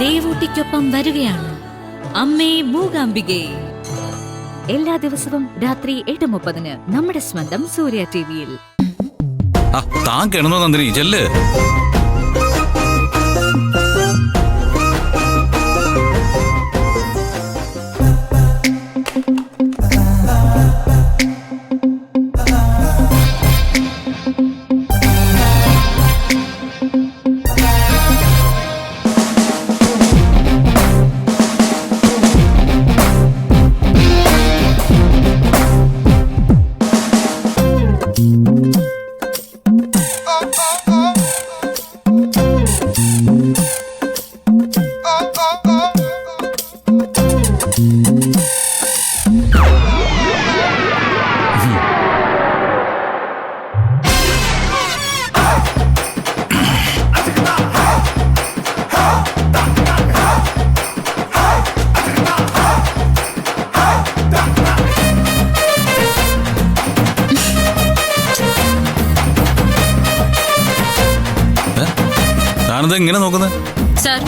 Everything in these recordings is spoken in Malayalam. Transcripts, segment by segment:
ദേവൂട്ടിക്കൊപ്പം വരികയാണ് അമ്മേ മൂകാംബികേ. എല്ലാ ദിവസവും രാത്രി 8:30 നമ്മുടെ സ്വന്തം സൂര്യ ടിവിയിൽ. താൻ കിടന്നോ നന്ദിനി, ചെല്ല്. ഇങ്ങനെ നോക്കുന്നത് സർ,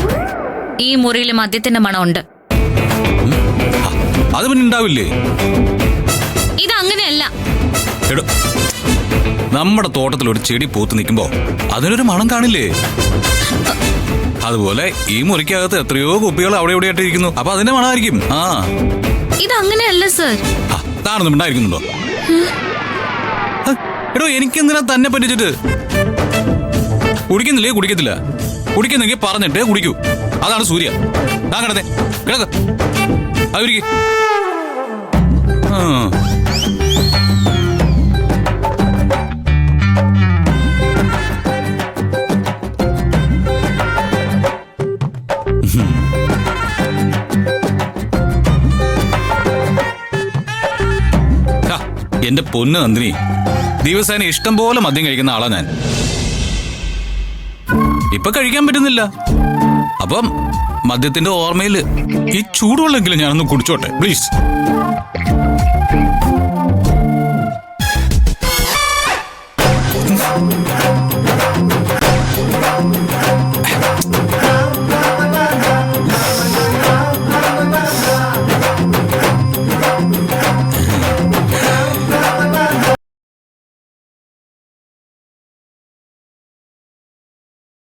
ഈ മുറിയിൽ മദ്യത്തിന്റെ മണമുണ്ട്. അത് പിന്നെ ഉണ്ടാവില്ലേ? ഇതങ്ങനെയല്ല. നമ്മുടെ തോട്ടത്തിൽ ഒരു ചെടി പൂത്ത് നിൽക്കുമ്പോ അതിനൊരു മണം കാണില്ലേ? അതുപോലെ ഈ മുറിക്കകത്ത് എത്രയോ കുപ്പികൾ അവിടെ എവിടെയായിട്ട് ഇരിക്കുന്നു, അപ്പൊ അതിന്റെ മണമായിരിക്കും. ഇതങ്ങനെയല്ല സർ. താനൊന്നും ഉണ്ടായിരിക്കുന്നുണ്ടോ? എടോ, എനിക്കെന്തിനാ തന്നെ പറ്റിച്ചിട്ട്? കുടിക്കുന്നില്ലേ? കുടിക്കത്തില്ല. കുടിക്കുന്നെങ്കിൽ പറഞ്ഞിട്ടേ കുടിക്കൂ. അതാണ് സൂര്യ. താൻ കിടന്നേ, കിടക്ക്. അവർക്ക് എന്റെ പൊന്ന് നന്ദിനി, ദിവസേന ഇഷ്ടം പോലെ മദ്യം കഴിക്കുന്ന ആളാ ഞാൻ. ഇപ്പൊ കഴിക്കാൻ പറ്റുന്നില്ല. അപ്പം മദ്യത്തിന്റെ ഓർമ്മയില് ഈ ചൂടുവെള്ളമെങ്കിലും ഞാനൊന്ന് കുടിച്ചോട്ടെ പ്ലീസ്.